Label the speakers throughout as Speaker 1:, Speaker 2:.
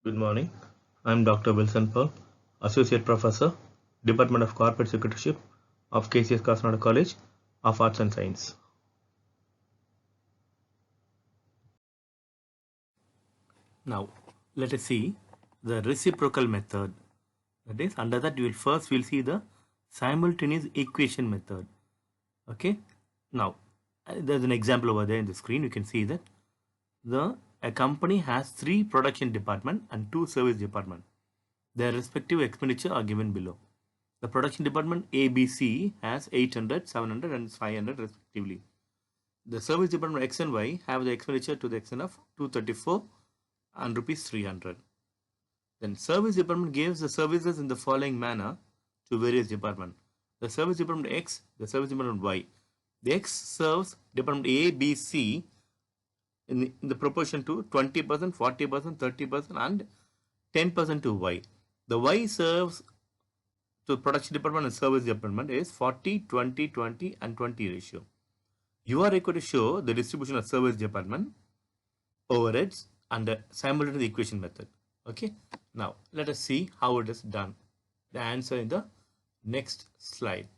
Speaker 1: Good morning. I'm Dr. Wilson Pearl, Associate Professor, Department of Corporate Secretaryship of KCS Kasaragod College of Arts and Science. Now, let us see the reciprocal method. That is, under that we'll see the simultaneous equation method. Okay. Now, there's an example over there in the screen. You can see that a company has 3 production department and 2 service department. Their respective expenditure are given below. The production department ABC has 800, 700 and 500 respectively. The service department X and Y have the expenditure to the extent of 234 and rupees 300. Then service department gives the services in the following manner to various departments. The service department X, the service department Y. The X serves department A, B, C in the proportion to 20%, 40%, 30% and 10% to Y. The Y serves to production department and service department is 40, 20, 20 and 20 ratio. You are required to show the distribution of service department overheads under simultaneous equation method. Okay. Now let us see how it is done. The answer in the next slide.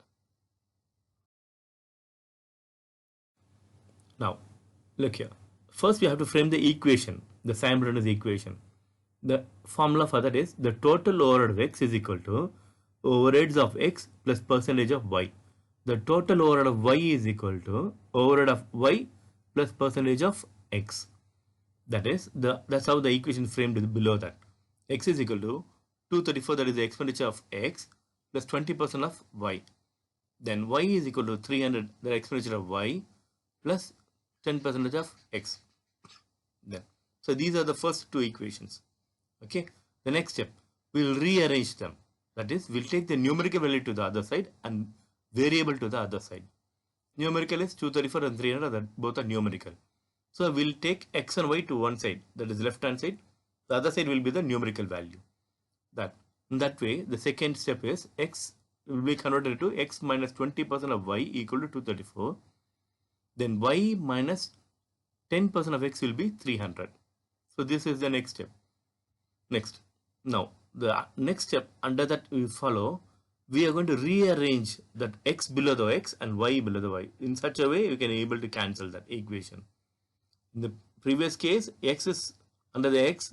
Speaker 1: Now look here. First we have to frame the equation, the simultaneous equation. The formula for that is the total overhead of X is equal to overheads of X plus percentage of Y. The total overhead of Y is equal to overhead of Y plus percentage of X. That's how the equation is framed below that. X is equal to 234, that is the expenditure of X, plus 20% of Y. Then Y is equal to 300, the expenditure of Y, plus 10% of X. So these are the first two equations. Okay. The next step, we will rearrange them. That is, we'll take the numerical value to the other side and variable to the other side. Numerical is 234 and 300, that both are numerical. So we'll take X and Y to one side, that is left hand side. The other side will be the numerical value. In that way, the second step is X will be converted to X minus 20% of Y equal to 234. Then Y minus 10% of X will be 300. So this is the next step. Now the next step under that we follow, we are going to rearrange that X below the X and Y below the Y. In such a way, you can be able to cancel that equation. In the previous case, X is under the X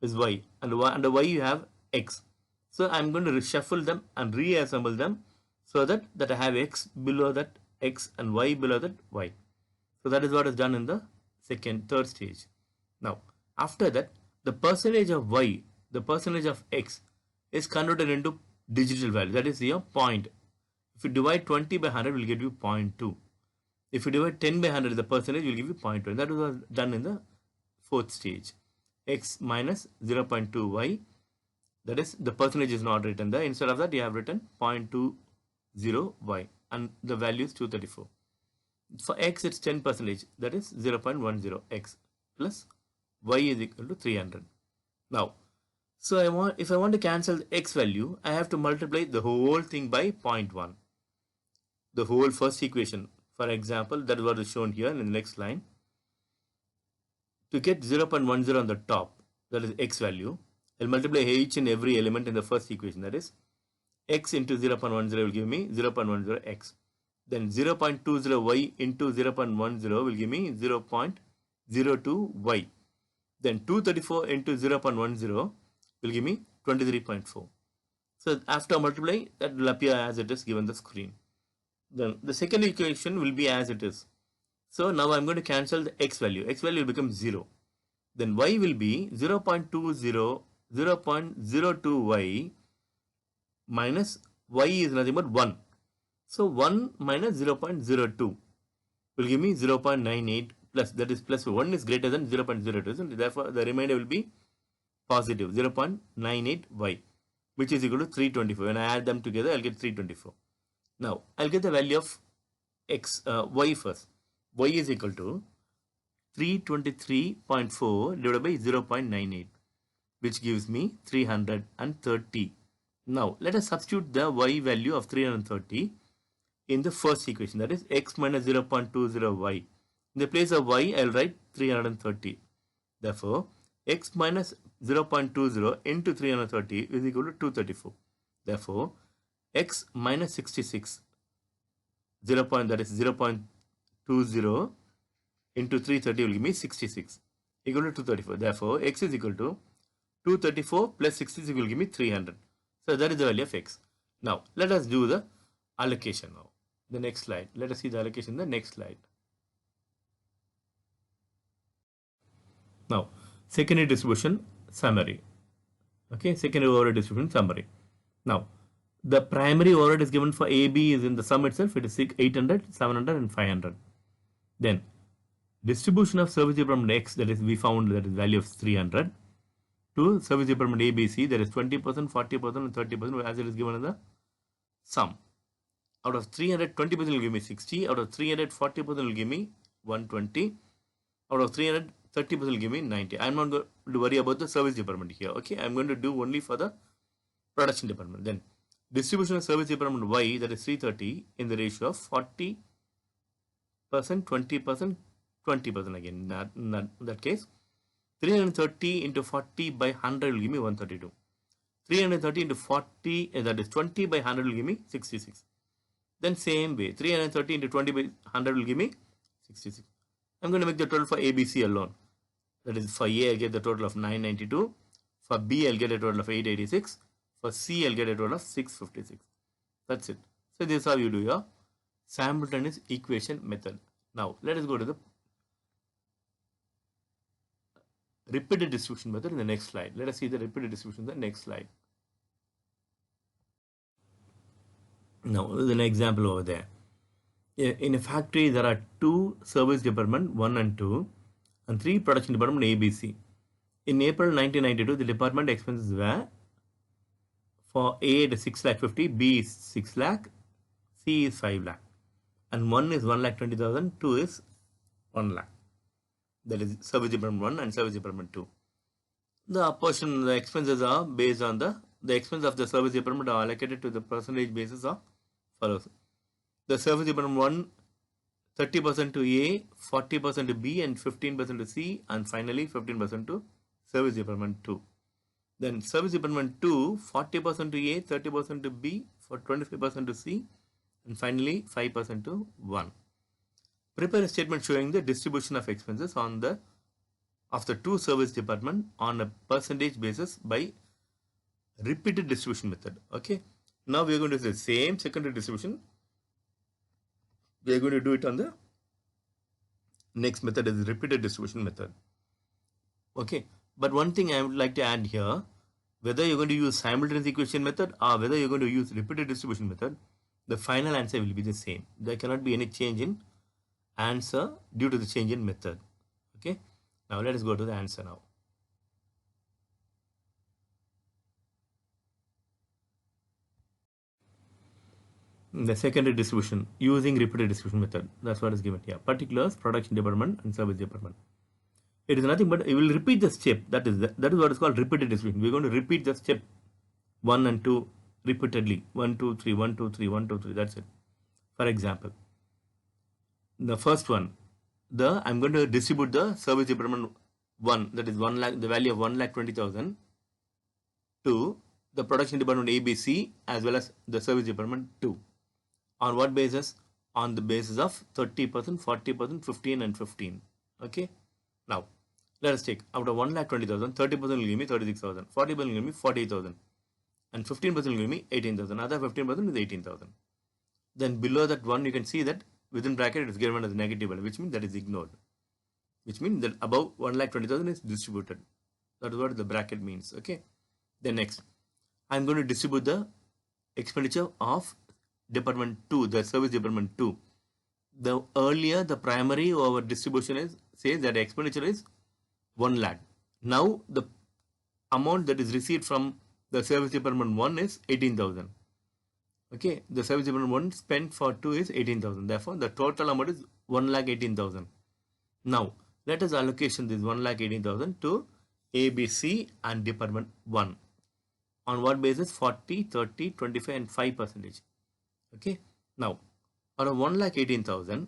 Speaker 1: is Y, and under Y you have X. So I'm going to reshuffle them and reassemble them so that I have X below that X and Y below that Y. So that is what is done in the third stage. Now after that, the percentage of Y, the percentage of X is converted into digital value. That is your point. If you divide 20 by 100, will give you 0.2. If you divide 10 by 100, the percentage will give you 0.2. That was done in the fourth stage. X minus 0.2 Y. That is, the percentage is not written there. Instead of that, you have written 0.20 Y, and the value is 234. For X, it's 10%. That is 0.10 X plus Y is equal to 300. Now, so if I want to cancel the X value, I have to multiply the whole thing by 0.1. The whole first equation, for example, that is what is shown here in the next line. To get 0.10 on the top, that is X value, I'll multiply each and every element in the first equation. That is, X into 0.10 will give me 0.10 X. Then 0.20 Y into 0.10 will give me 0.02 Y. Then 234 into 0.10 will give me 23.4. So after multiplying, that will appear as it is given the screen. Then the second equation will be as it is. So now I'm going to cancel the X value. X value will become 0. Then Y will be 0.02 Y minus Y is nothing but 1. So 1 minus 0.02 will give me 0.98 plus, that is plus 1 is greater than 0.02, and therefore the remainder will be positive 0.98 Y, which is equal to 324. When I add them together, I'll get 324. Now I'll get the value of Y first. Y is equal to 323.4 divided by 0.98, which gives me 330. Now let us substitute the Y value of 330 in the first equation, that is X minus 0.20 Y. In the place of Y, I'll write 330. Therefore, x minus 0.20 into 330 is equal to 234. Therefore, x minus 66, 0. That is 0.20 into 330 will give me 66 equal to 234. Therefore, x is equal to 234 plus 66 will give me 300. So that is the value of x. Now, let us do the allocation now. The next slide. Let us see the allocation in the next slide. Now, secondary distribution summary. Okay, secondary overhead distribution summary. Now, the primary overhead is given for AB is in the sum itself. It is 800, 700 and 500. Then, distribution of service department X, that is we found that is value of 300 to service department ABC, that is 20%, 40% and 30% as it is given in the sum. Out of 300, 20% will give me 60. Out of 300, 40% will give me 120. Out of 300, 30% will give me 90. I'm not going to worry about the service department here. Okay, I'm going to do only for the production department. Then distribution of service department Y, that is 330 in the ratio of 40%, 20%, 20% again. In that case, 330 into 40 by 100 will give me 132. 330 into 40, that is 20 by 100 will give me 66. Then same way, 330 into 20 by 100 will give me 66. I'm going to make the total for ABC alone. That is for A, I'll get the total of 992. For B, I'll get a total of 886. For C, I'll get a total of 656. That's it. So this is how you do your simultaneous equation method. Now, let us go to the repeated distribution method in the next slide. Let us see the repeated distribution in the next slide. Now, there's an example over there. In a factory, there are 2 service department, 1 and 2, and 3 production department, ABC. In April 1992, the department expenses were for A it is 6,50,000, B is 6 lakh, C is 5 lakh, and 1 is 1,20,000, 2 is 1 lakh. That is service department 1 and service department 2. The portion, the expenses are based on the expense of the service department are allocated to the percentage basis of follows. The service department 1, 30% to A, 40% to B and 15% to C, and finally 15% to service department 2. Then service department 2, 40% to A, 30% to B, for 25% to C, and finally 5% to 1. Prepare a statement showing the distribution of expenses on the of the 2 service department on a percentage basis by repeated distribution method. Okay. Now we are going to do the same secondary distribution. We are going to do it on the next method is repeated distribution method. Okay. But one thing I would like to add here, whether you're going to use simultaneous equation method or whether you're going to use repeated distribution method, the final answer will be the same. There cannot be any change in answer due to the change in method. Okay. Now let us go to the answer now. The secondary distribution using repeated distribution method. That's what is given here. Particulars, production department and service department. It is nothing but you will repeat the step. That is what is called repeated distribution. We are going to repeat the step 1 and 2 repeatedly. 1, 2, 3, 1, 2, 3, 1, 2, 3. That's it. For example, the first one, I'm going to distribute the service department 1, that is 1 lakh, the value of 1,20,000 to the production department ABC as well as the service department 2. On what basis? On the basis of 30%, 40%, 15 and 15. Okay. Now, let us take out of 1,20,000, 30% will give me 36,000, 40% will give me 48,000 and 15% will give me 18,000. Other 15% is 18,000. Then below that one, you can see that within bracket it is given as negative value, which means that is ignored. Which means that above 1,20,000 is distributed. That is what the bracket means. Okay. Then next, I am going to distribute the expenditure of department 2, the service department 2. The earlier the primary over distribution says that expenditure is 1 lakh. Now the amount that is received from the service department 1 is 18,000. Okay, the service department 1 spent for 2 is 18,000. Therefore, the total amount is 1,18,000. Now, let us allocation this 1,18,000 to ABC and department 1. On what basis? 40, 30, 25 and 5%. Okay. Now, out of 1,18,000,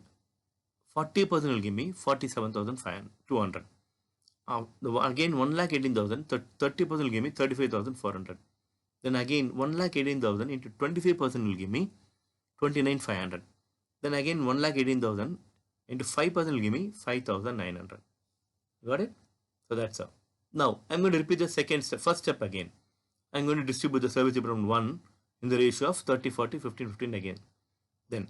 Speaker 1: 40% will give me 47,200. Again 1,18,000, 30% will give me 35,400. Then again 1,18,000 into 25% will give me 29,500. Then again 1,18,000 into 5% will give me 5,900. Got it? So that's all. Now I'm going to repeat the second step, first step again. I'm going to distribute the service department 1 in the ratio of 30, 40, 15, 15 again. Then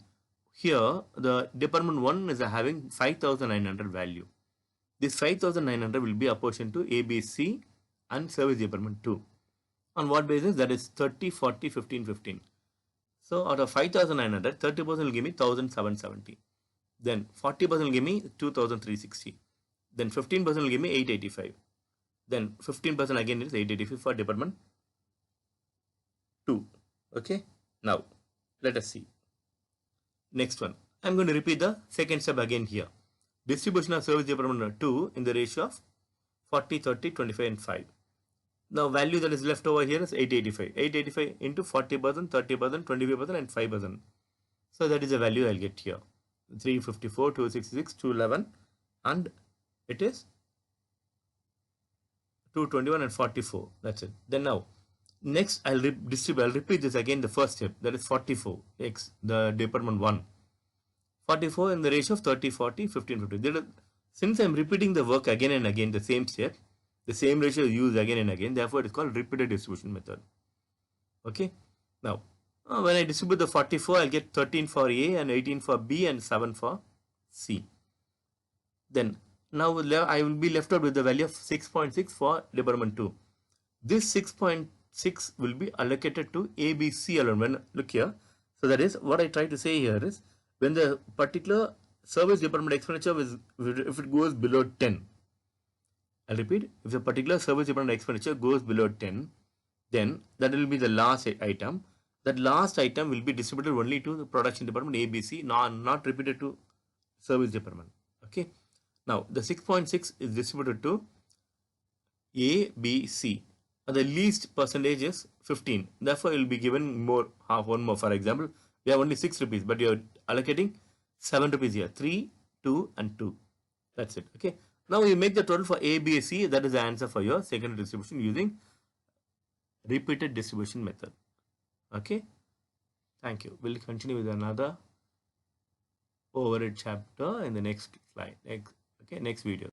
Speaker 1: here the department 1 is having 5,900 value. This 5,900 will be apportioned to ABC and service department 2. On what basis? That is 30, 40, 15, 15. So out of 5,900, 30% will give me 1,770. Then 40% will give me 2,360. Then 15% will give me 885. Then 15% again is 885 for department 2. Okay. Now let us see. Next one. I'm going to repeat the second step again here. Distribution of service department 2 in the ratio of 40, 30, 25 and 5. Now value that is left over here is 885. 885 into 40%, 30%, 25% and 5%. So that is the value I'll get here. 354, 266, 211 and it is 221 and 44. That's it. Then now next I'll repeat this again, the first step, that is 44x, the department 1. 44 in the ratio of 30, 40, 15, 15. Since I'm repeating the work again and again, the same step, the same ratio is used again and again, therefore it is called repeated distribution method. Okay. Now when I distribute the 44, I'll get 13 for A and 18 for B and 7 for C. Then now I will be left out with the value of 6.6 for department 2. This 6.6 will be allocated to ABC alone. Look here. So that is what I try to say here is, when the particular service department expenditure is, if it goes below 10, I'll repeat, if the particular service department expenditure goes below 10, then that will be the last item. That last item will be distributed only to the production department ABC, not repeated to service department. Okay. Now the 6.6 is distributed to A, B, C. The least percentage is 15. Therefore, you will be given more, one more. For example, we have only 6 rupees, but you are allocating 7 rupees here. 3, 2 and 2. That's it. Okay. Now you make the total for A, B, C. That is the answer for your secondary distribution using repeated distribution method. Okay. Thank you. We'll continue with another overhead chapter in the next slide. Next video.